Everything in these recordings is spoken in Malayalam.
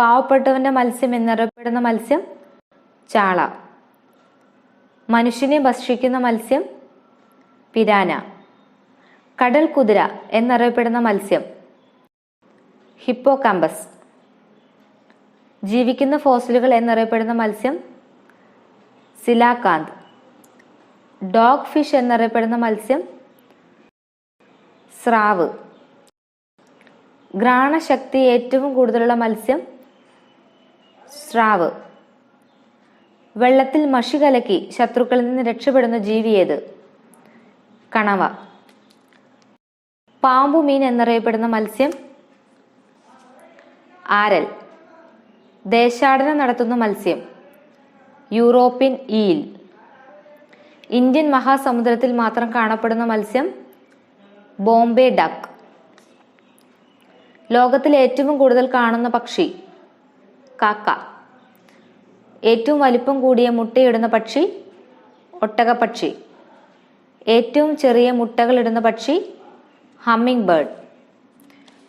പാവപ്പെട്ടവന്റെ മത്സ്യം എന്നറിയപ്പെടുന്ന മത്സ്യം ചാള. മനുഷ്യനെ ഭക്ഷിക്കുന്ന മത്സ്യം പിരാന. കടൽ കുതിര എന്നറിയപ്പെടുന്ന മത്സ്യം ഹിപ്പോകാമ്പസ്. ജീവിക്കുന്ന ഫോസിലുകൾ എന്നറിയപ്പെടുന്ന മത്സ്യം സിലാകാന്ത്. ഡോഗ് ഫിഷ് എന്നറിയപ്പെടുന്ന മത്സ്യം സ്രാവ്. ഘ്രാണശക്തി ഏറ്റവും കൂടുതലുള്ള മത്സ്യം സ്രാവ്. വെള്ളത്തിൽ മഷി കലക്കി ശത്രുക്കളിൽ നിന്ന് രക്ഷപ്പെടുന്ന ജീവി ഏത്? കണവ. പാമ്പുമീൻ എന്നറിയപ്പെടുന്ന മത്സ്യം ആരൽ. ദേശാടനം നടത്തുന്ന മത്സ്യം യൂറോപ്യൻ ഈൽ. ഇന്ത്യൻ മഹാസമുദ്രത്തിൽ മാത്രം കാണപ്പെടുന്ന മത്സ്യം ബോംബെ ഡക്ക്. ലോകത്തിൽ ഏറ്റവും കൂടുതൽ കാണുന്ന പക്ഷി കാക്ക. ഏറ്റവും വലിപ്പം കൂടിയ മുട്ടയിടുന്ന പക്ഷി ഒട്ടകപ്പക്ഷി. ഏറ്റവും ചെറിയ മുട്ടകളിടുന്ന പക്ഷി ഹമ്മിങ് ബേർഡ്.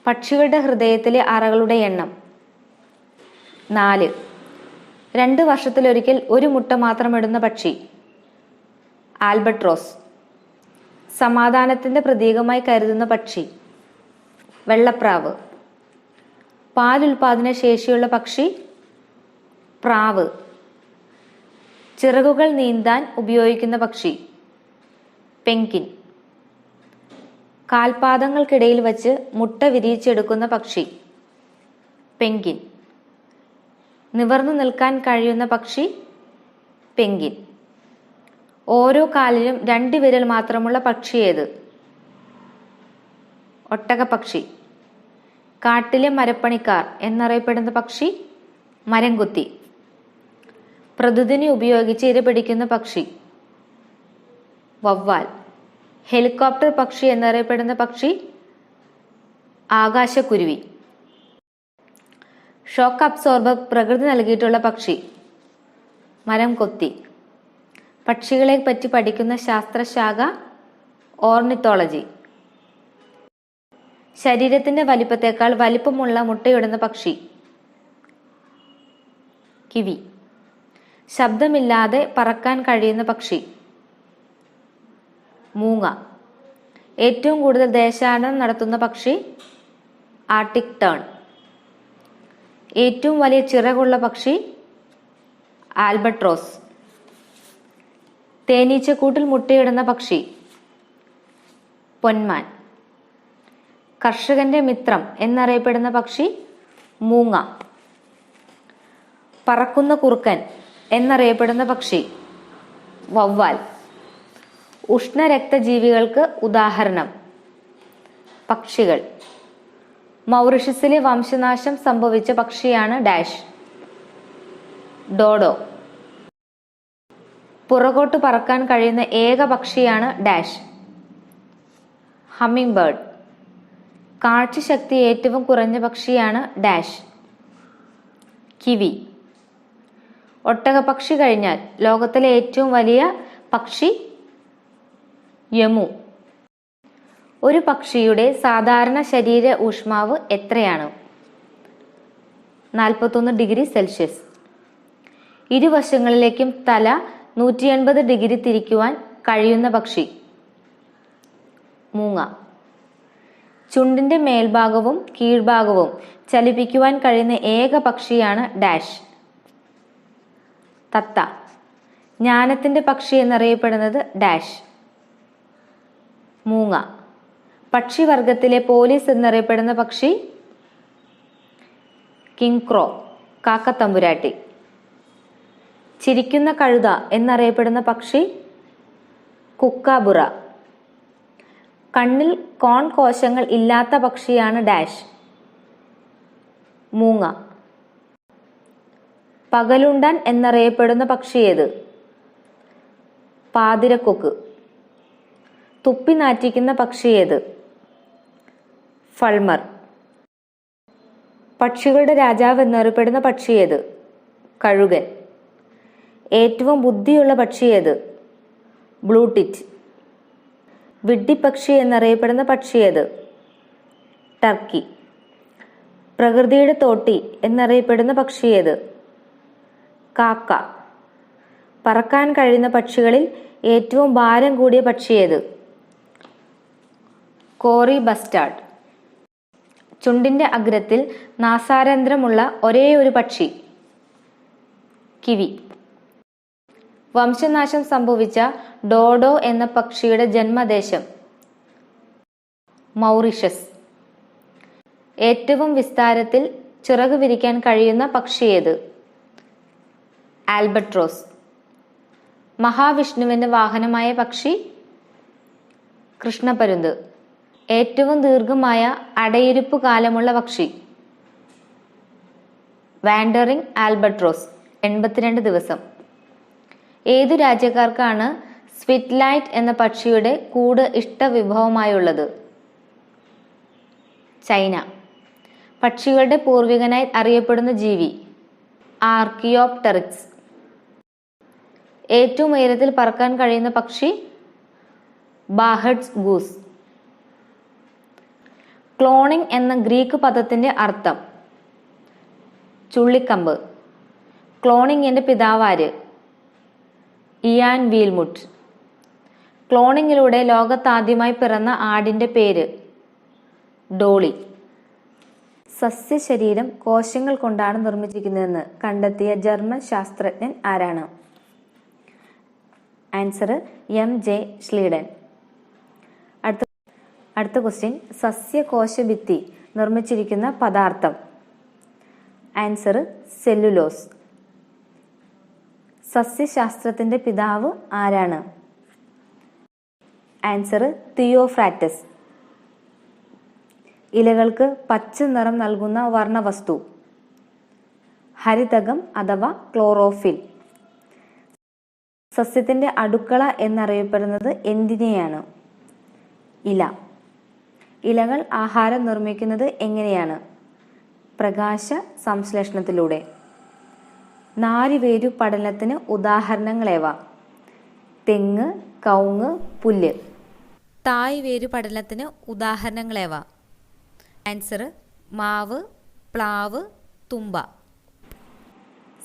പക്ഷികളുടെ ഹൃദയത്തിലെ അറകളുടെ എണ്ണം 4. 2 വർഷത്തിലൊരിക്കൽ ഒരു മുട്ട മാത്രം ഇടുന്ന പക്ഷി ആൽബട്രോസ്. സമാധാനത്തിന്റെ പ്രതീകമായി കരുതുന്ന പക്ഷി വെള്ളപ്രാവ്. പാലുൽപാദന ശേഷിയുള്ള പക്ഷി പ്രാവ്. ചിറകുകൾ നീന്താൻ ഉപയോഗിക്കുന്ന പക്ഷി പെൻഗ്വിൻ. കാൽപാദങ്ങൾക്കിടയിൽ വച്ച് മുട്ട വിരിയിച്ചെടുക്കുന്ന പക്ഷി പെൻഗ്വിൻ. നിവർന്നു നിൽക്കാൻ കഴിയുന്ന പക്ഷി പെൻഗ്വിൻ. ഓരോ കാലിലും 2 വിരൽ മാത്രമുള്ള പക്ഷി ഏത്? ഒട്ടകപ്പക്ഷി. കാട്ടിലെ മരപ്പണിക്കാർ എന്നറിയപ്പെടുന്ന പക്ഷി മരംകൊത്തി. പ്രതിധ്വനി ഉപയോഗിച്ച് ഇരപിടിക്കുന്ന പക്ഷി വവ്വാൽ. ഹെലികോപ്റ്റർ പക്ഷി എന്നറിയപ്പെടുന്ന പക്ഷി ആകാശക്കുരുവി. ഷോക്ക് അബ്സോർബർ പ്രകൃതി നൽകിയിട്ടുള്ള പക്ഷി മരം കൊത്തി. പക്ഷികളെ പറ്റി പഠിക്കുന്ന ശാസ്ത്രശാഖ ഓർണിത്തോളജി. ശരീരത്തിന്റെ വലിപ്പത്തേക്കാൾ വലിപ്പമുള്ള മുട്ടയിടുന്ന പക്ഷി കിവി. ശബ്ദമില്ലാതെ പറക്കാൻ കഴിയുന്ന പക്ഷി മൂങ്ങ. ഏറ്റവും കൂടുതൽ ദേശാടനം നടത്തുന്ന പക്ഷി ആർട്ടിക് ടേൺ. ഏറ്റവും വലിയ ചിറകുള്ള പക്ഷി ആൽബട്രോസ്. തേനീച്ചക്കൂട്ടിൽ മുട്ടയിടുന്ന പക്ഷി പൊന്മാൻ. കർഷകന്റെ മിത്രം എന്നറിയപ്പെടുന്ന പക്ഷി മൂങ്ങ. പറക്കുന്ന കുറുക്കൻ എന്നറിയപ്പെടുന്ന പക്ഷി വവ്വാൽ. ഉഷ്ണരക്തജീവികൾക്ക് ഉദാഹരണം പക്ഷികൾ. മൗറിഷ്യസിലെ വംശനാശം സംഭവിച്ച പക്ഷിയാണ് ഡാഷ് ഡോഡോ. പുറകോട്ട് പറക്കാൻ കഴിയുന്ന ഏക പക്ഷിയാണ് ഡാഷ് ഹമ്മിങ് ബേർഡ്. കാഴ്ചശക്തി ഏറ്റവും കുറഞ്ഞ പക്ഷിയാണ് ഡാഷ് കിവി. ഒട്ടകപ്പക്ഷി കഴിഞ്ഞാൽ ലോകത്തിലെ ഏറ്റവും വലിയ പക്ഷി യമു. ഒരു പക്ഷിയുടെ സാധാരണ ശരീര ഊഷ്മാവ് എത്രയാണ്? 41 ഡിഗ്രി സെൽഷ്യസ്. ഇരുവശങ്ങളിലേക്കും തല 180 ഡിഗ്രി തിരിക്കുവാൻ കഴിയുന്ന പക്ഷി മൂങ്ങ. ചുണ്ടിന്റെ മേൽഭാഗവും കീഴ്ഭാഗവും ചലിപ്പിക്കുവാൻ കഴിയുന്ന ഏക പക്ഷിയാണ് ഡാഷ് തത്ത. ജ്ഞാനത്തിന്റെ പക്ഷി എന്നറിയപ്പെടുന്നത് ഡാഷ് മൂങ്ങ. പക്ഷിവർഗത്തിലെ പോലീസ് എന്നറിയപ്പെടുന്ന പക്ഷി കിങ് ക്രോ കാക്കത്തമ്പുരാട്ടി. ചിരിക്കുന്ന കഴുത എന്നറിയപ്പെടുന്ന പക്ഷി കുക്കാബുറ. കണ്ണിൽ കോൺ കോശങ്ങൾ ഇല്ലാത്ത പക്ഷിയാണ് ഡാഷ് മൂങ്ങ. പകലുണ്ടാൻ എന്നറിയപ്പെടുന്ന പക്ഷി ഏത്? പാതിരക്കൊക്ക്. തുപ്പി നാറ്റിക്കുന്ന പക്ഷി ഏത്? ഫൾമർ. പക്ഷികളുടെ രാജാവ് എന്നറിയപ്പെടുന്ന പക്ഷി ഏത്? കഴുകൻ. ഏറ്റവും ബുദ്ധിയുള്ള പക്ഷി ഏത്? ബ്ലൂടിറ്റ്. വിഡ്ഢിപ്പക്ഷി എന്നറിയപ്പെടുന്ന പക്ഷി ഏത്? ടർക്കി. പ്രകൃതിയുടെ തോട്ടി എന്നറിയപ്പെടുന്ന പക്ഷി ഏത്? കാക്ക. പറക്കാൻ കഴിയുന്ന പക്ഷികളിൽ ഏറ്റവും ഭാരം കൂടിയ പക്ഷി ഏത്? Quarry bastard. ചുണ്ടിന്റെ അഗ്രത്തിൽ നാസാരന്ധ്രമുള്ള ഒരേ ഒരു പക്ഷി? കിവി. വംശനാശം സംഭവിച്ച ഡോഡോ എന്ന പക്ഷിയുടെ ജന്മദേശം? മൗറീഷ്യസ്. ഏറ്റവും വിസ്താരത്തിൽ ചിറക് വിരിക്കാൻ കഴിയുന്ന പക്ഷി ഏത്? ആൽബട്രോസ്. മഹാവിഷ്ണുവിന്റെ വാഹനമായ പക്ഷി? കൃഷ്ണപരുന്ത്. ഏറ്റവും ദീർഘമായ അടയിരിപ്പ് കാലമുള്ള പക്ഷി? വാൻഡറിംഗ് ആൽബട്രോസ്, 82 ദിവസം. ഏതു രാജ്യക്കാർക്കാണ് സ്വിറ്റ്ലൈറ്റ് എന്ന പക്ഷിയുടെ കൂട് ഇഷ്ടവിഭവമായുള്ളത്? ചൈന. പക്ഷികളുടെ പൂർവികനായി അറിയപ്പെടുന്ന ജീവി? ആർക്കിയോപ്ടെറിക്സ്. ഏറ്റവും ഉയരത്തിൽ പറക്കാൻ കഴിയുന്ന പക്ഷി? ബാഹഡ്സ് ഗൂസ്. ക്ലോണിംഗ് എന്ന ഗ്രീക്ക് പദത്തിന്റെ അർത്ഥം? ചുള്ളിക്കമ്പ്. ക്ലോണിങ്ങിന്റെ പിതാവാര്? ഇയാൻ വീൽമുട്ട്. ക്ലോണിങ്ങിലൂടെ ലോകത്താദ്യമായി പിറന്ന ആടിന്റെ പേര്? ഡോളി. സസ്യശരീരം കോശങ്ങൾ കൊണ്ടാണ് നിർമ്മിച്ചിരിക്കുന്നതെന്ന് കണ്ടെത്തിയ ജർമ്മൻ ശാസ്ത്രജ്ഞൻ ആരാണ്? Answer M.J. ഷ്ലീഡൻ. അടുത്ത ക്വസ്റ്റ്യൻ, സസ്യകോശഭിത്തി നിർമ്മിച്ചിരിക്കുന്ന പദാർത്ഥം? Answer cellulose. സസ്യശാസ്ത്രത്തിന്റെ പിതാവ് ആരാണ്? Answer Theophrastus. ഇലകൾക്ക് പച്ച നിറം നൽകുന്ന വർണ്ണവസ്തു? ഹരിതകം അഥവാ ക്ലോറോഫിൽ. സസ്യത്തിന്റെ അടുക്കള എന്നറിയപ്പെടുന്നത് എന്തിനെയാണ്? ഇല. ഇലകൾ ആഹാരം നിർമ്മിക്കുന്നത് എങ്ങനെയാണ്? പ്രകാശ സംശ്ലേഷണത്തിലൂടെ. നാരുവേരു പടലത്തിന് ഉദാഹരണങ്ങളേവ? തെങ്ങ്, കവുങ്ങ്, പുല്ല്. തായ് വേരു പടലത്തിന് ഉദാഹരണങ്ങളേവ? ആൻസർ മാവ്, പ്ലാവ്, തുമ്പ.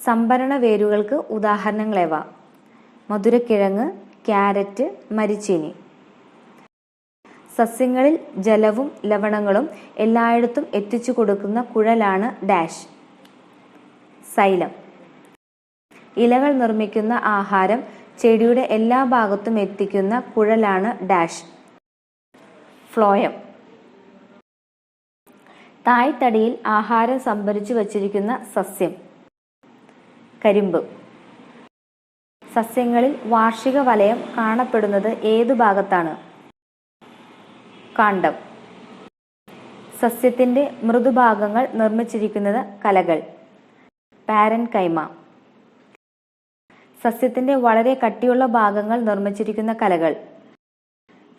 സംഭരണ വേരുകൾക്ക് ഉദാഹരണങ്ങളേവ? മധുരക്കിഴങ്ങ്, ക്യാരറ്റ്, മരിച്ചീനി. സസ്യങ്ങളിൽ ജലവും ലവണങ്ങളും എല്ലായിടത്തും എത്തിച്ചു കൊടുക്കുന്ന കുഴലാണ് ഡാഷ്? സൈലം. ഇലകൾ നിർമ്മിക്കുന്ന ആഹാരം ചെടിയുടെ എല്ലാ ഭാഗത്തും എത്തിക്കുന്ന കുഴലാണ് ഡാഷ്? ഫ്ലോയം. തായ്തടിയിൽ ആഹാരം സംഭരിച്ചു വച്ചിരിക്കുന്ന സസ്യം? കരിമ്പ്. സസ്യങ്ങളിൽ വാർഷിക വലയം കാണപ്പെടുന്നത് ഏതു ഭാഗത്താണ്? കാണ്ഡം. സസ്യത്തിന്റെ മൃദുഭാഗങ്ങൾ നിർമ്മിച്ചിരിക്കുന്നത് കലകൾ? പാരൻകൈമ. സസ്യത്തിന്റെ വളരെ കട്ടിയുള്ള ഭാഗങ്ങൾ നിർമ്മിച്ചിരിക്കുന്ന കലകൾ?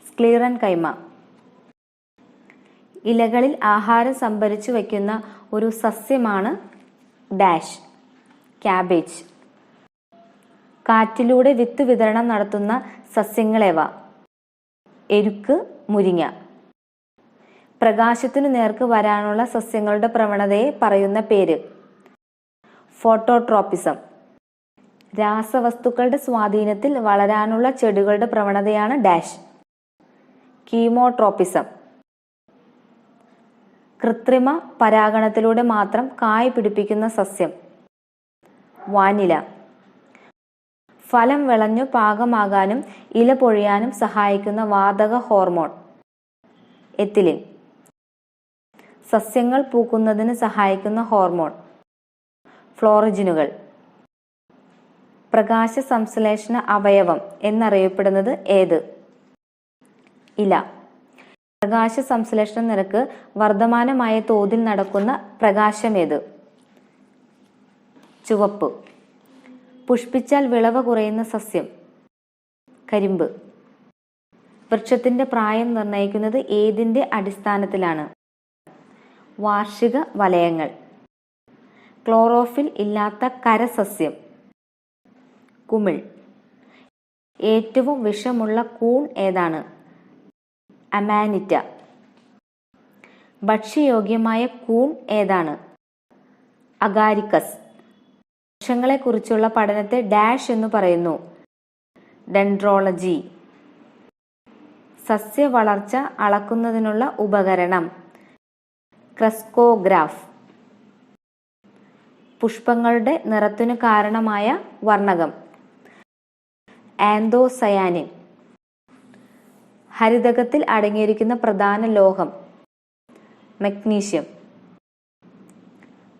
സ്ക്ലീറൻകൈമ. ഇലകളിൽ ആഹാരം സംഭരിച്ചു വയ്ക്കുന്ന ഒരു സസ്യമാണ് ഡാഷ്? ക്യാബേജ്. കാറ്റിലൂടെ വിത്ത് വിതരണം നടത്തുന്ന സസ്യങ്ങളേവ? എരുക്ക്, മുരിങ്ങ. പ്രകാശത്തിനു നേർക്ക് വരാനുള്ള സസ്യങ്ങളുടെ പ്രവണതയെ പറയുന്ന പേര്? ഫോട്ടോട്രോപ്പിസം. രാസവസ്തുക്കളുടെ സ്വാധീനത്തിൽ വളരാനുള്ള ചെടികളുടെ പ്രവണതയാണ് ഡാഷ്? കീമോട്രോപ്പിസം. കൃത്രിമ പരാഗണത്തിലൂടെ മാത്രം കായ് പിടിപ്പിക്കുന്ന സസ്യം? വാനില. ഫലം വിളഞ്ഞു പാകമാകാനും ഇല പൊഴിയാനും സഹായിക്കുന്ന വാതക ഹോർമോൺ? എത്തിലിൻ. സസ്യങ്ങൾ പൂക്കുന്നതിന് സഹായിക്കുന്ന ഹോർമോൺ? ഫ്ലോറജിനുകൾ. പ്രകാശ സംശ്ലേഷണ അവയവം എന്നറിയപ്പെടുന്നത് ഏത്? ഇല. പ്രകാശ സംശ്ലേഷണ നിരക്ക് വർദ്ധമാനമായ തോതിൽ നടക്കുന്ന പ്രകാശമേത്? ചുവപ്പ്. പുഷ്പിച്ചാൽ വിളവ് കുറയുന്ന സസ്യം? കരിമ്പ്. വൃക്ഷത്തിന്റെ പ്രായം നിർണ്ണയിക്കുന്നത് ഏതിന്റെ അടിസ്ഥാനത്തിലാണ്? വാർഷിക വലയങ്ങൾ. ക്ലോറോഫിൽ ഇല്ലാത്ത കരസസ്യം? കുമിൾ. ഏറ്റവും വിഷമുള്ള കൂൺ ഏതാണ്? അമാനിറ്റ. ഭക്ഷ്യയോഗ്യമായ കൂൺ ഏതാണ്? അഗാരിക്കസ്. വൃക്ഷങ്ങളെക്കുറിച്ചുള്ള പഠനത്തെ ഡാഷ് എന്ന് പറയുന്നു? ഡെൻഡ്രോളജി. സസ്യവളർച്ച അളക്കുന്നതിനുള്ള ഉപകരണം ക്രെസ്കോഗ്രാഫ്. പുഷ്പങ്ങളുടെ നിറത്തിനു കാരണമായ വർണ്ണകം ആന്തോസയാനിൻ. ഹരിതകത്തിൽ അടങ്ങിയിരിക്കുന്ന പ്രധാന ലോഹം മഗ്നീഷ്യം.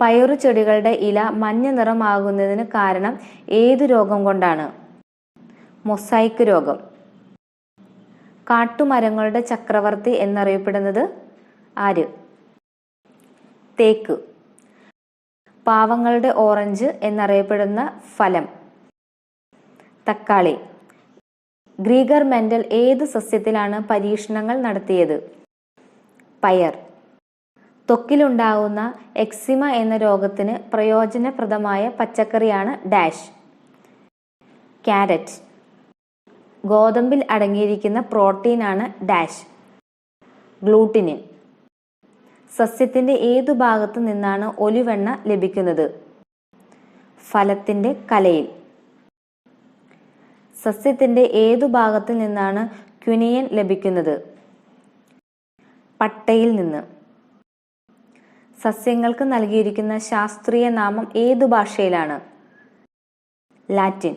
പയറു ചെടികളുടെ ഇല മഞ്ഞ നിറമാകുന്നതിന് കാരണം ഏതു രോഗം കൊണ്ടാണ്? മൊസൈക്ക് രോഗം. കാട്ടുമരങ്ങളുടെ ചക്രവർത്തി എന്നറിയപ്പെടുന്നത് ആര്? തേക്ക്. പാവങ്ങളുടെ ഓറഞ്ച് എന്നറിയപ്പെടുന്ന ഫലം തക്കാളി. ഗ്രീഗർ മെന്റൽ ഏത് സസ്യത്തിലാണ് പരീക്ഷണങ്ങൾ നടത്തിയത്? പയർ. ത്വക്കിലുണ്ടാകുന്ന എക്സിമ എന്ന രോഗത്തിന് പ്രയോജനപ്രദമായ പച്ചക്കറിയാണ് ഡാഷ്. ക്യാരറ്റ്. ഗോതമ്പിൽ അടങ്ങിയിരിക്കുന്ന പ്രോട്ടീനാണ് ഡാഷ്. ഗ്ലൂട്ടിനിൻ. സസ്യത്തിന്റെ ഏതു ഭാഗത്തു നിന്നാണ് ഒലിവെണ്ണ ലഭിക്കുന്നത്? ഫലത്തിന്റെ കലയിൽ. സസ്യത്തിന്റെ ഏതു ഭാഗത്തു നിന്നാണ് ക്വിനിയൻ ലഭിക്കുന്നത്? പട്ടയിൽ നിന്ന്. സസ്യങ്ങൾക്ക് നൽകിയിരിക്കുന്ന ശാസ്ത്രീയ നാമം ഏതു ഭാഷയിലാണ്? ലാറ്റിൻ.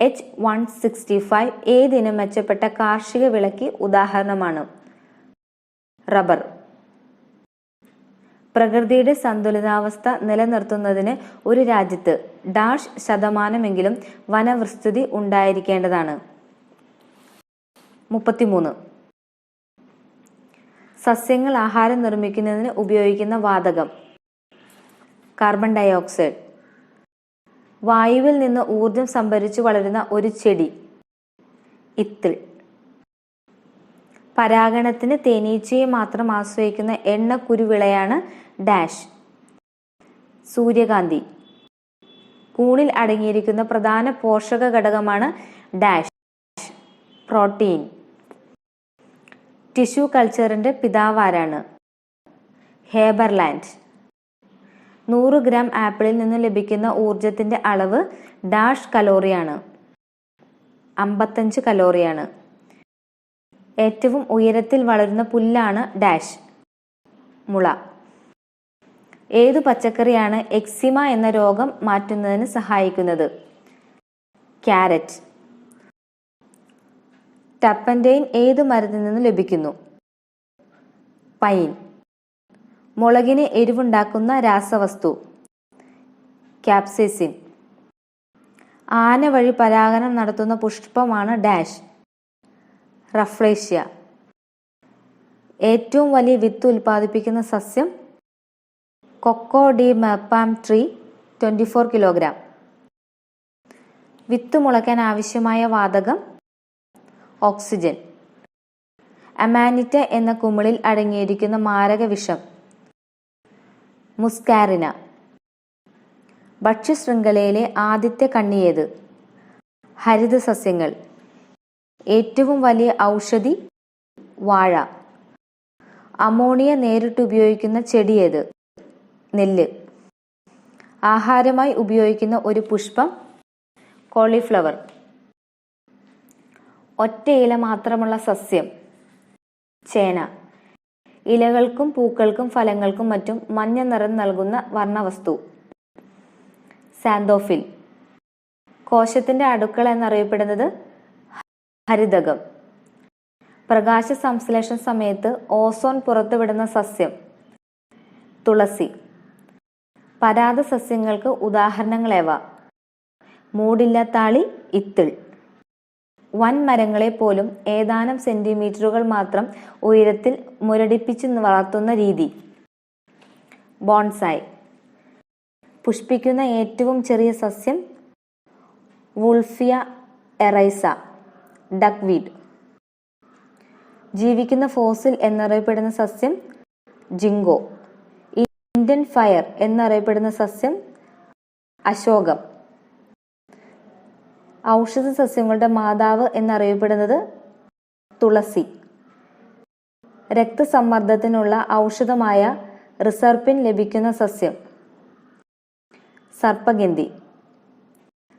H165 ഏതിനം മെച്ചപ്പെട്ട കാർഷിക വിളയ്ക്ക് ഉദാഹരണമാണ്? റബ്ബർ. പ്രകൃതിയുടെ സന്തുലിതാവസ്ഥ നിലനിർത്തുന്നതിന് ഒരു രാജ്യത്ത് ഡാഷ് ശതമാനമെങ്കിലും വനവിസ്തൃതി ഉണ്ടായിരിക്കേണ്ടതാണ്? 33. സസ്യങ്ങൾ ആഹാരം നിർമ്മിക്കുന്നതിന് ഉപയോഗിക്കുന്ന വാതകം കാർബൺ ഡയോക്സൈഡ്. വായുവിൽ നിന്ന് ഊർജം സംഭരിച്ചു വളരുന്ന ഒരു ചെടി ഇത്തിൾ. പരാഗണത്തിന് തേനീച്ചയെ മാത്രം ആശ്രയിക്കുന്ന എണ്ണക്കുരുവിളയാണ് ഡാഷ്. സൂര്യകാന്തി. കൂണിൽ അടങ്ങിയിരിക്കുന്ന പ്രധാന പോഷക ഘടകമാണ് dash. Protein. Tissue കൾച്ചറിന്റെ പിതാവാരാണ്? Haberlandt. 100 gram ആപ്പിളിൽ നിന്ന് ലഭിക്കുന്ന ഊർജത്തിന്റെ അളവ് ഡാഷ് കലോറിയാണ്? 55 കലോറിയാണ്. ഏറ്റവും ഉയരത്തിൽ വളരുന്ന പുല്ലാണ് ഡാഷ്. മുള. ഏതു പച്ചക്കറിയാണ് എക്സിമ എന്ന രോഗം മാറ്റുന്നതിന് സഹായിക്കുന്നത്? ക്യാരറ്റ്. ടർപ്പന്റൈൻ ഏതു മരത്തിൽ നിന്ന് ലഭിക്കുന്നു? പൈൻ. മുളകിന് എരിവുണ്ടാക്കുന്ന രാസവസ്തു ക്യാപ്സൈസിൻ. ആന വഴി പരാഗണം നടത്തുന്ന പുഷ്പമാണ് ഡാഷ്. റഫ്ലേഷ്യ. ഏറ്റവും വലിയ വിത്ത് ഉൽപ്പാദിപ്പിക്കുന്ന സസ്യം കൊക്കോ ഡി മെപ്പാം ട്രീ 24 കിലോഗ്രാം. വിത്ത് മുളയ്ക്കാൻ ആവശ്യമായ വാതകം ഓക്സിജൻ. അമാനിറ്റ എന്ന കുമിളിൽ അടങ്ങിയിരിക്കുന്ന മാരക വിഷം മുസ്കാരിന. ഭക്ഷ്യശൃംഖലയിലെ ആദ്യത്തെ കണ്ണിയേത്? ഹരിത സസ്യങ്ങൾ. ഏറ്റവും വലിയ ഔഷധി വാഴ. അമോണിയ നേരിട്ട് ഉപയോഗിക്കുന്ന ചെടിയേത്? നെല്ല്. ആഹാരമായി ഉപയോഗിക്കുന്ന ഒരു പുഷ്പം കോളിഫ്ലവർ. ഒറ്റ ഇല മാത്രമുള്ള സസ്യം ചേന. ഇലകൾക്കും പൂക്കൾക്കും ഫലങ്ങൾക്കും മറ്റും മഞ്ഞ നിറം നൽകുന്ന വർണ്ണവസ്തു സാന്തോഫിൽ. കോശത്തിന്റെ അടുക്കള എന്നറിയപ്പെടുന്നത് ഹരിതകം. പ്രകാശ സംശ്ലേഷണ സമയത്ത് ഓസോൺ പുറത്തുവിടുന്ന സസ്യം തുളസി. പരാത സസ്യങ്ങൾക്ക് ഉദാഹരണങ്ങളേവ? മൂടില്ലത്താളി, ഇത്തിൾ. വൻമരങ്ങളെ പോലും ഏതാനും സെന്റിമീറ്ററുകൾ മാത്രം ഉയരത്തിൽ മുരടിപ്പിച്ച് വളർത്തുന്ന രീതി ബോൺസായ്. പുഷ്പിക്കുന്ന ഏറ്റവും ചെറിയ സസ്യം വുൾഫിയ എറൈസ, ഡക്വീഡ്. ജീവിക്കുന്ന ഫോസിൽ എന്നറിയപ്പെടുന്ന സസ്യം ജിങ്കോ. ഇന്ത്യൻ ഫയർ എന്നറിയപ്പെടുന്ന സസ്യം അശോകം. ഔഷധ സസ്യങ്ങളുടെ മാതാവ് എന്നറിയപ്പെടുന്നത് തുളസി. രക്തസമ്മർദ്ദത്തിനുള്ള ഔഷധമായ റിസർപ്പിൻ ലഭിക്കുന്ന സസ്യം? സർപ്പഗന്ധി.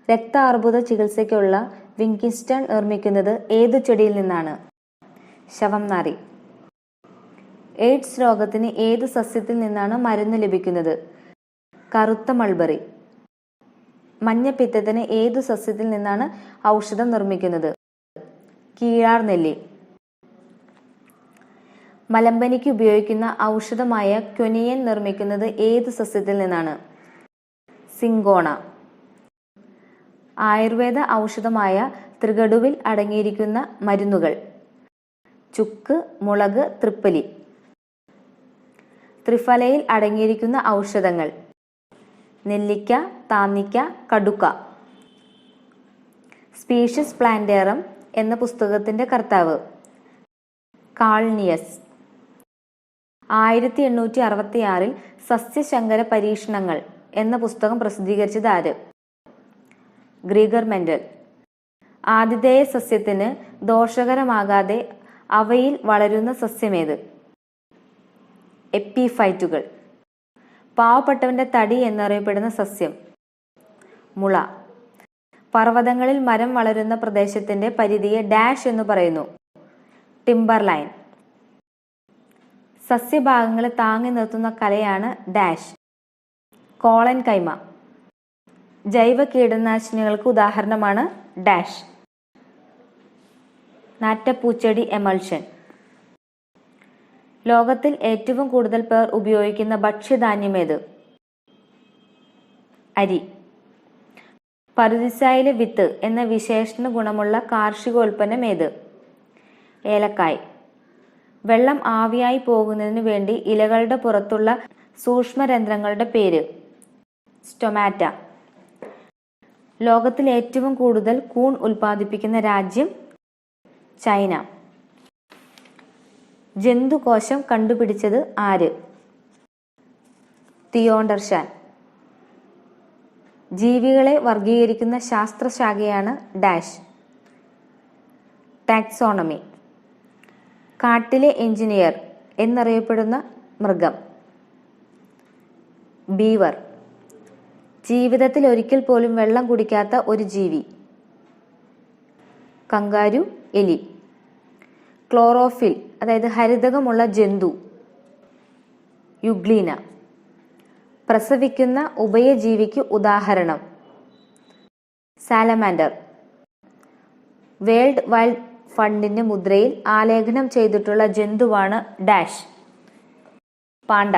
രക്താർബുദ ചികിത്സയ്ക്കുള്ള വിങ്കിൻസ്റ്റൺ നിർമ്മിക്കുന്നത് ഏതു ചെടിയിൽ നിന്നാണ്? ശവംനാരി. എയ്ഡ്സ് രോഗത്തിന് ഏതു സസ്യത്തിൽ നിന്നാണ് മരുന്ന് ലഭിക്കുന്നത്? കറുത്ത മൾബറി. മഞ്ഞപ്പിത്തത്തിന് ഏതു സസ്യത്തിൽ നിന്നാണ് ഔഷധം നിർമ്മിക്കുന്നത്? കീഴാർനെല്ലി. മലമ്പനിക്ക് ഉപയോഗിക്കുന്ന ഔഷധമായ ക്വിനിയൻ നിർമ്മിക്കുന്നത് ഏതു സസ്യത്തിൽ നിന്നാണ്? സിങ്കോണ. ആയുർവേദ ഔഷധമായ തൃകടുവിൽ അടങ്ങിയിരിക്കുന്ന മരുന്നുകൾ? ചുക്ക്, മുളക്, തൃപ്പലി. ത്രിഫലയിൽ അടങ്ങിയിരിക്കുന്ന ഔഷധങ്ങൾ? നെല്ലിക്ക, താന്നിക്ക, കടുക്ക. സ്പീഷ്യസ് പ്ലാന്റേറം എന്ന പുസ്തകത്തിന്റെ കർത്താവ്? കാൾനിയസ്. 1866 സസ്യശങ്കര പരീക്ഷണങ്ങൾ എന്ന പുസ്തകം പ്രസിദ്ധീകരിച്ചത് ആര്? Gregor Mendel. ആതിഥേയ സസ്യത്തിന് ദോഷകരമാകാതെ അവയിൽ വളരുന്ന സസ്യമേത്? എപ്പിഫൈറ്റുകൾ. പാവപ്പെട്ടവന്റെ തടി എന്നറിയപ്പെടുന്ന സസ്യം? മുള. പർവ്വതങ്ങളിൽ മരം വളരുന്ന പ്രദേശത്തിന്റെ പരിധിയെ ഡാഷ് എന്ന് പറയുന്നു? ടിംബർലൈൻ. സസ്യഭാഗങ്ങളെ താങ്ങി നിർത്തുന്ന കലയാണ് ഡാഷ്? കോളൻ കൈമ. ജൈവ കീടനാശിനികൾക്ക് ഉദാഹരണമാണ് ഡാഷ്? നാറ്റപ്പൂച്ചെടി എമൾഷൻ. ലോകത്തിൽ ഏറ്റവും കൂടുതൽ പേർ ഉപയോഗിക്കുന്ന ഭക്ഷ്യധാന്യമേത്? അരി. പറുദീസയിലെ വിത്ത് എന്ന വിശേഷണ ഗുണമുള്ള കാർഷികോൽപ്പന്നം ഏത്? ഏലക്കായ്. വെള്ളം ആവിയായി പോകുന്നതിന് വേണ്ടി ഇലകളുടെ പുറത്തുള്ള സൂക്ഷ്മരന്ധ്രങ്ങളുടെ പേര്? സ്റ്റൊമാറ്റ. ലോകത്തിൽ ഏറ്റവും കൂടുതൽ കൂൺ ഉൽപ്പാദിപ്പിക്കുന്ന രാജ്യം? ചൈന. ജന്തുകോശം കണ്ടുപിടിച്ചത് ആര്? തിയോണ്ടർഷാൻ. ജീവികളെ വർഗീകരിക്കുന്ന ശാസ്ത്രശാഖയാണ് ഡാഷ്? ടാക്സോണമി. കാട്ടിലെ എഞ്ചിനീയർ എന്നറിയപ്പെടുന്ന മൃഗം? ബീവർ. ജീവിതത്തിൽ ഒരിക്കൽ പോലും വെള്ളം കുടിക്കാത്ത ഒരു ജീവി? കങ്കാരു, എലി. ക്ലോറോഫിൽ അതായത് ഹരിതകമുള്ള ജന്തു? യുഗ്ലീന. പ്രസവിക്കുന്ന ഉഭയജീവിക്ക് ഉദാഹരണം? സാലമാൻഡർ. വേൾഡ് വൈൽഡ് ഫണ്ടിന്റെ മുദ്രയിൽ ആലേഖനം ചെയ്തിട്ടുള്ള ജന്തുവാണ് ഡാഷ്? പാണ്ട.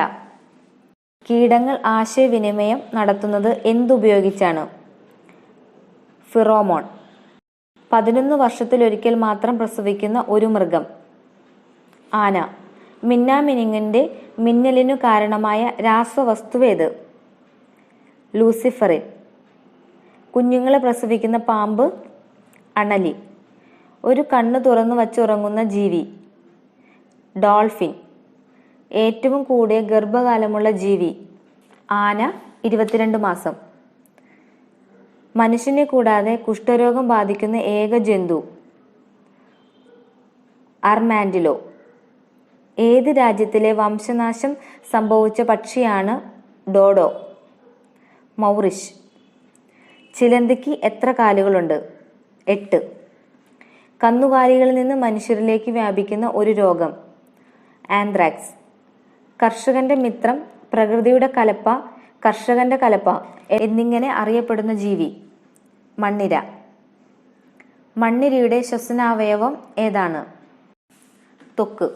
കീടങ്ങൾ ആശയവിനിമയം നടത്തുന്നത് എന്തുപയോഗിച്ചാണ്? ഫിറോമോൺ. 11 വർഷത്തിലൊരിക്കൽ മാത്രം പ്രസവിക്കുന്ന ഒരു മൃഗം? ആന. മിന്നാമിനുങ്ങിന്റെ മിന്നലിനു കാരണമായ രാസവസ്തുവേത്? ലൂസിഫറിൻ. കുഞ്ഞുങ്ങളെ പ്രസവിക്കുന്ന പാമ്പ്? അണലി. ഒരു കണ്ണ് തുറന്നു വച്ചുറങ്ങുന്ന ജീവി? ഡോൾഫിൻ. ഏറ്റവും കൂടിയ ഗർഭകാലമുള്ള ജീവി? ആന 22 മാസം. മനുഷ്യനെ കൂടാതെ കുഷ്ഠരോഗം ബാധിക്കുന്ന ഏക ജന്തു? അർമാൻഡിലോ. ഏത് രാജ്യത്തിലെ വംശനാശം സംഭവിച്ച പക്ഷിയാണ് ഡോഡോ? മൗറിഷ്. ചിലന്തിക്ക് എത്ര കാലുകളുണ്ട്? 8. കന്നുകാലികളിൽ നിന്ന് മനുഷ്യരിലേക്ക് വ്യാപിക്കുന്ന ഒരു രോഗം? ആന്ത്രാക്സ്. കർഷകന്റെ മിത്രം, പ്രകൃതിയുടെ കലപ്പ, കർഷകന്റെ കലപ്പ എന്നിങ്ങനെ അറിയപ്പെടുന്ന ജീവി? മണ്ണിര. മണ്ണിരയുടെ ശ്വസനാവയവം ഏതാണ്? ത്വക്ക്.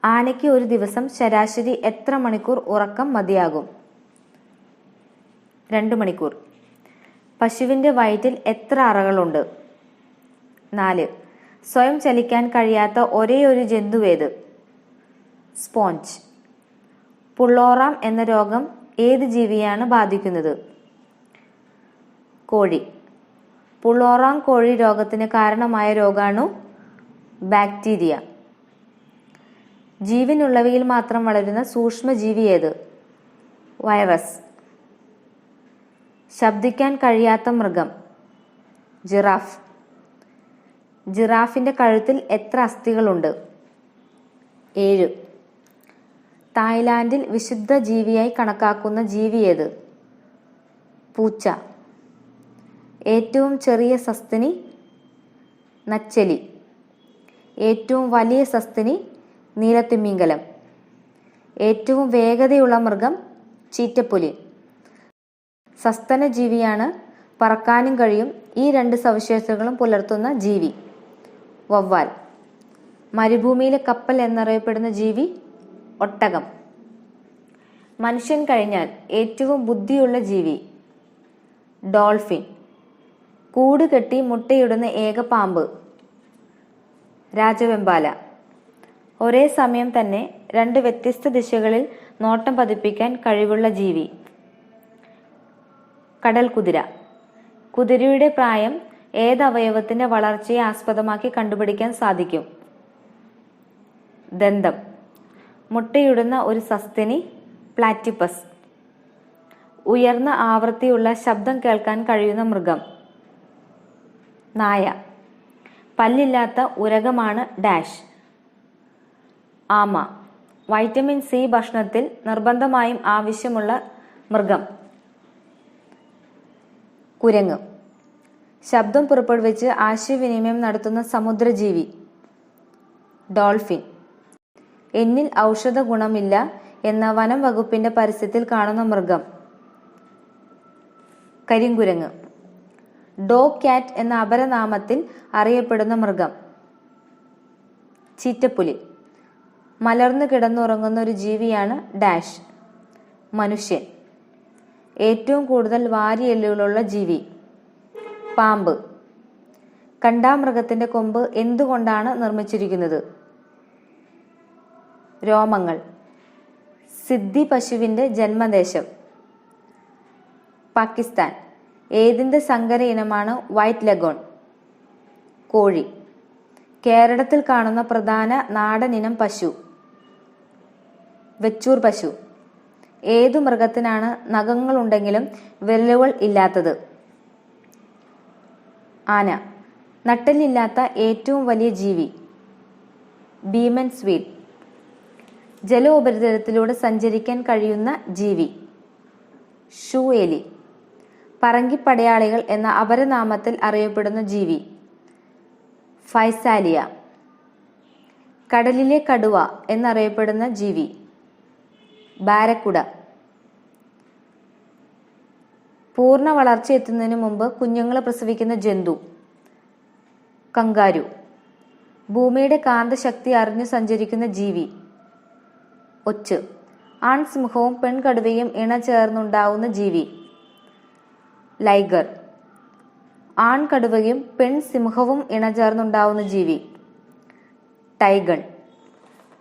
ആനയ്ക്ക് ഒരു ദിവസം ശരാശരി എത്ര മണിക്കൂർ ഉറക്കം മതിയാകും? 2 മണിക്കൂർ. പശുവിന്റെ വയറ്റിൽ എത്ര അറകളുണ്ട്? 4. സ്വയം ചലിക്കാൻ കഴിയാത്ത ഒരേയൊരു ജന്തുവേത്? സ്പോഞ്ച്. പുള്ളോറാം എന്ന രോഗം ഏത് ജീവിയാണ് ബാധിക്കുന്നത്? കോഴി. പുള്ളോറാം കോഴി രോഗത്തിന് കാരണമായ രോഗാണു? ബാക്ടീരിയ. ജീവനുള്ളവയിൽ മാത്രം വളരുന്ന സൂക്ഷ്മജീവി ഏത്? വൈറസ്. ശബ്ദിക്കാൻ കഴിയാത്ത മൃഗം? ജിറാഫ്. ജിറാഫിന്റെ കഴുത്തിൽ എത്ര അസ്ഥികളുണ്ട്? 7. തായ്ലാൻഡിൽ വിശുദ്ധ ജീവിയായി കണക്കാക്കുന്ന ജീവി ഏത്? പൂച്ച. ഏറ്റവും ചെറിയ സസ്തനി നച്ചലി. ഏറ്റവും വലിയ സസ്തനി നീലത്തിമിംഗലം. ഏറ്റവും വേഗതയുള്ള മൃഗം ചീറ്റപ്പുലി. സസ്തന ജീവിയാണ്, പറക്കാനും കഴിയും. ഈ 2 സവിശേഷതകളും പുലർത്തുന്ന ജീവി വവ്വാൽ. മരുഭൂമിയിലെ കപ്പൽ എന്നറിയപ്പെടുന്ന ജീവി ഒട്ടകം. മനുഷ്യൻ കഴിഞ്ഞാൽ ഏറ്റവും ബുദ്ധിയുള്ള ജീവി ഡോൾഫിൻ. കൂട് കെട്ടി മുട്ടയിടുന്ന ഏക പാമ്പ് രാജവെമ്പാല. ഒരേ സമയം തന്നെ 2 വ്യത്യസ്ത ദിശകളിൽ നോട്ടം പതിപ്പിക്കാൻ കഴിവുള്ള ജീവി കടൽ കുതിര. കുതിരയുടെ പ്രായം ഏത് അവയവത്തിന്റെ വളർച്ചയെ ആസ്പദമാക്കി കണ്ടുപിടിക്കാൻ സാധിക്കും? ദന്തം. മുട്ടയിടുന്ന ഒരു സസ്തനി പ്ലാറ്റിപ്പസ്. ഉയർന്ന ആവൃത്തിയുള്ള ശബ്ദം കേൾക്കാൻ കഴിയുന്ന മൃഗം നായ. പല്ലില്ലാത്ത ഉരകമാണ് ഡാഷ് ആമ. വൈറ്റമിൻ സി ഭക്ഷണത്തിൽ നിർബന്ധമായും ആവശ്യമുള്ള മൃഗം കുരങ്ങ്. ശബ്ദം പുറപ്പെടുവിച്ച് ആശയവിനിമയം നടത്തുന്ന സമുദ്രജീവി ഡോൾഫിൻ. എന്നിൽ ഔഷധ ഗുണമില്ല എന്ന വനം വകുപ്പിന്റെ പരസ്യത്തിൽ കാണുന്ന മൃഗം കരിങ്കുരങ്ങ്. ഡോഗ് ക്യാറ്റ് എന്ന അപരനാമത്തിൽ അറിയപ്പെടുന്ന മൃഗം ചീറ്റപ്പുലി. മലർന്നു കിടന്നുറങ്ങുന്ന ഒരു ജീവിയാണ് ഡാഷ് മനുഷ്യൻ. ഏറ്റവും കൂടുതൽ വാരിയെല്ലുകളുള്ള ജീവി പാമ്പ്. കണ്ടാമൃഗത്തിന്റെ കൊമ്പ് എന്തുകൊണ്ടാണ് നിർമ്മിച്ചിരിക്കുന്നത്? രോമങ്ങൾ. സിദ്ധി പശുവിന്റെ ജന്മദേശം പാകിസ്ഥാൻ. ഏതിന്റെ സങ്കര ഇനമാണ് വൈറ്റ് ലഗോൺ? കോഴി. കേരളത്തിൽ കാണുന്ന പ്രധാന നാടൻ ഇനം പശു വെച്ചൂർ പശു. ഏതു മൃഗത്തിനാണ് നഖങ്ങളുണ്ടെങ്കിലും വിരലുകൾ ഇല്ലാത്തത്? ആന. നട്ടെല്ലില്ലാത്ത ഏറ്റവും വലിയ ജീവി ഭീമൻ സ്വീൽ. ജലോപരിതലത്തിലൂടെ സഞ്ചരിക്കാൻ കഴിയുന്ന ജീവി ഷൂ എലി. പറങ്കിപ്പടയാളികൾ എന്ന അപരനാമത്തിൽ അറിയപ്പെടുന്ന ജീവി ഫൈസാലിയ. കടലിലെ കടുവ എന്നറിയപ്പെടുന്ന ജീവി ബാരക്കുട. പൂർണ്ണ വളർച്ച എത്തുന്നതിന് മുമ്പ് കുഞ്ഞുങ്ങളെ പ്രസവിക്കുന്ന ജന്തു കങ്കാരു. ഭൂമിയുടെ കാന്തശക്തി അറിഞ്ഞു സഞ്ചരിക്കുന്ന ജീവി ഒച്ച്. ആൺസിംഹവും പെൺകടുവയും ഇണചേർന്നുണ്ടാവുന്ന ജീവി ലൈഗർ. ആൺകടുവയും പെൺസിംഹവും ഇണചേർന്നുണ്ടാവുന്ന ജീവി ടൈഗൺ.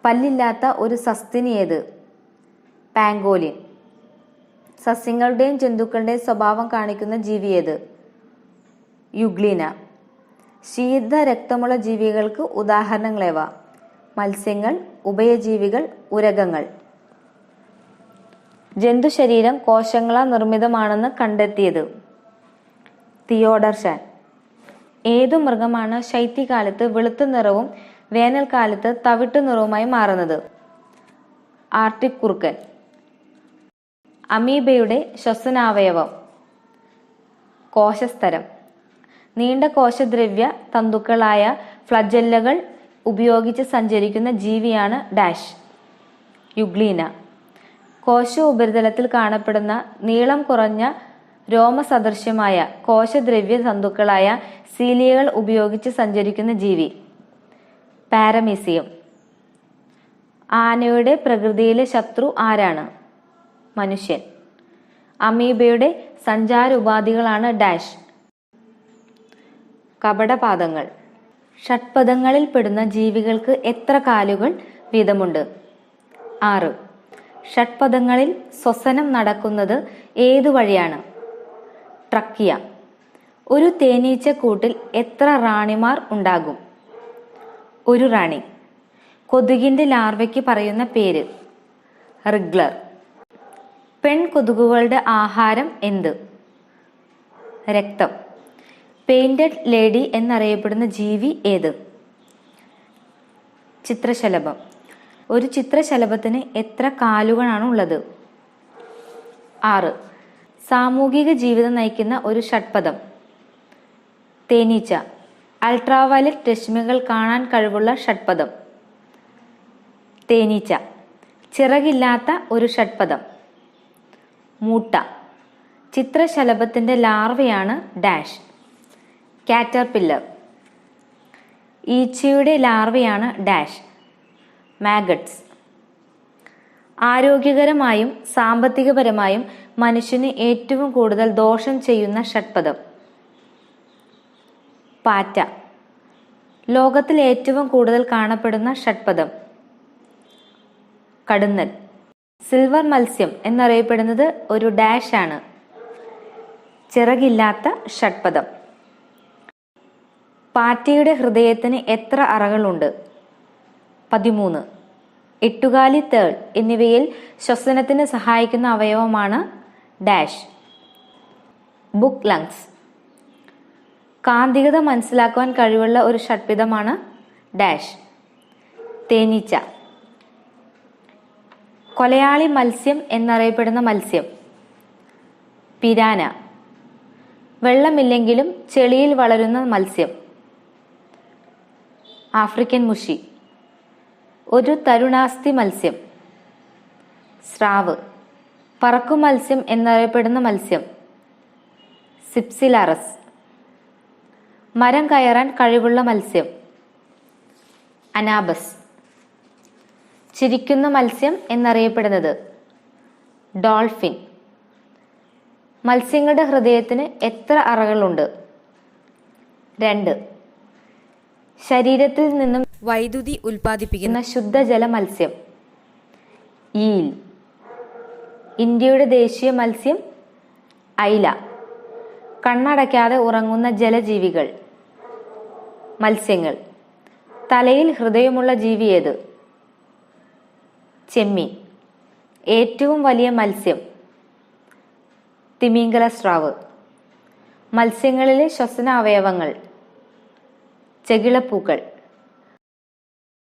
പല്ലില്ലാത്ത ഒരു സസ്തിനി ഏത്? പാങ്കോലിൻ. സസ്യങ്ങളുടെയും ജന്തുക്കളുടെയും സ്വഭാവം കാണിക്കുന്ന ജീവി ഏത്? യുഗ്ലീന. ശീതരക്തമുള്ള ജീവികൾക്ക് ഉദാഹരണങ്ങളേവ? മത്സ്യങ്ങൾ, ഉഭയജീവികൾ, ഉരഗങ്ങൾ. ജന്തുശരീരം കോശങ്ങളാൽ നിർമ്മിതമാണെന്ന് കണ്ടെത്തിയത് തിയോഡർ ഷാൻ. ഏതു മൃഗമാണ് ശൈത്യകാലത്ത് വെളുത്ത നിറവും വേനൽക്കാലത്ത് തവിട്ടു നിറവുമായി മാറുന്നത്? ആർട്ടിക് കുറുക്കൻ. അമീബയുടെ ശ്വസനാവയവം കോശസ്തരം. നീണ്ട കോശദ്രവ്യ തന്തുക്കളായ ഫ്ലജല്ലകൾ ഉപയോഗിച്ച് സഞ്ചരിക്കുന്ന ജീവിയാണ് ഡാഷ് യുഗ്ലീന. കോശ ഉപരിതലത്തിൽ കാണപ്പെടുന്ന നീളം കുറഞ്ഞ രോമസദൃശ്യമായ കോശദ്രവ്യ തന്തുക്കളായ സീലിയകൾ ഉപയോഗിച്ച് സഞ്ചരിക്കുന്ന ജീവി പാരമീസിയം. ആനയുടെ പ്രകൃതിയിലെ ശത്രു ആരാണ്? മനുഷ്യൻ. അമീബയുടെ സഞ്ചാര ഉപാധികളാണ് ഡാഷ് കപടപാദങ്ങൾ. ഷഡ്പദങ്ങളിൽ പെടുന്ന ജീവികൾക്ക് എത്ര കാലുകൾ വീതമുണ്ട്? 6. ഷഡ്പദങ്ങളിൽ ശ്വസനം നടക്കുന്നത് ഏതു വഴിയാണ്? ട്രക്കിയ. ഒരു തേനീച്ചക്കൂട്ടിൽ എത്ര റാണിമാർ ഉണ്ടാകും? ഒരു റാണി. കൊതുകിന്റെ ലാർവയ്ക്ക് പറയുന്ന പേര് റിഗ്ലർ. പെൺകൊതുകുകളുടെ ആഹാരം എന്ത്? രക്തം. പെയിന്റഡ് ലേഡി എന്നറിയപ്പെടുന്ന ജീവി ഏത്? ചിത്രശലഭം. ഒരു ചിത്രശലഭത്തിന് എത്ര കാലുകളാണ് ഉള്ളത്? 6. സാമൂഹിക ജീവിതം നയിക്കുന്ന ഒരു ഷഡ്പദം. തേനീച്ച. അൾട്രാവയലറ്റ് രശ്മികൾ കാണാൻ കഴിവുള്ള ഷഡ്പദം. തേനീച്ച. ചിറകില്ലാത്ത ഒരു ഷഡ്പദം. മൂട്ട. ചിത്രശലഭത്തിന്റെ ലാർവയാണ് ഡാഷ്. കാറ്റർപില്ലർ. ഈച്ചയുടെ ലാർവയാണ് ഡാഷ്. മാഗട്സ്. ആരോഗ്യകരമായും സാമ്പത്തികപരമായും മനുഷ്യന് ഏറ്റവും കൂടുതൽ ദോഷം ചെയ്യുന്ന ഷഡ്പദം. പാറ്റ. ലോകത്തിൽ ഏറ്റവും കൂടുതൽ കാണപ്പെടുന്ന ഷഡ്പദം. കടുന്നൽ. സിൽവർ മത്സ്യം എന്നറിയപ്പെടുന്നത് ഒരു ഡാഷ് ആണ്. ചിറകില്ലാത്ത ഷഡ്പദം. പാറ്റയുടെ ഹൃദയത്തിന് എത്ര അറകളുണ്ട്? 13. എട്ടുകാലി, തേൾ എന്നിവയിൽ ശ്വസനത്തിന് സഹായിക്കുന്ന അവയവമാണ് ഡാഷ്. Book lungs. കാന്തികത മനസ്സിലാക്കുവാൻ കഴിവുള്ള ഒരു ഷഡ്പദമാണ് ഡാഷ്. തേനീച്ച. കൊലയാളി മത്സ്യം എന്നറിയപ്പെടുന്ന മത്സ്യം. പിരാന. വെള്ളമില്ലെങ്കിലും ചെളിയിൽ വളരുന്ന മത്സ്യം. ആഫ്രിക്കൻ മുഷി. ഒരു തരുണാസ്ഥി മത്സ്യം. സ്രാവ്. പറക്കും മത്സ്യം എന്നറിയപ്പെടുന്ന മത്സ്യം. സിപ്സിലാറസ്. മരം കയറാൻ കഴിവുള്ള മത്സ്യം. അനാബസ്. ചിരിക്കുന്ന മത്സ്യം എന്നറിയപ്പെടുന്നത്. ഡോൾഫിൻ. മത്സ്യങ്ങളുടെ ഹൃദയത്തിന് എത്ര അറകളുണ്ട്? 2. ശരീരത്തിൽ നിന്നും വൈദ്യുതി ഉൽപ്പാദിപ്പിക്കുന്ന ശുദ്ധജല മത്സ്യം. ഈൽ. ഇന്ത്യയുടെ ദേശീയ മത്സ്യം. ഐല. കണ്ണടയ്ക്കാതെ ഉറങ്ങുന്ന ജലജീവികൾ. മത്സ്യങ്ങൾ. തലയിൽ ഹൃദയമുള്ള ജീവി ഏത്? ചെമ്മീൻ. ഏറ്റവും വലിയ മത്സ്യം. തിമിംഗല സ്രാവ്. മത്സ്യങ്ങളിലെ ശ്വസന അവയവങ്ങൾ. ചെകിളപ്പൂക്കൾ.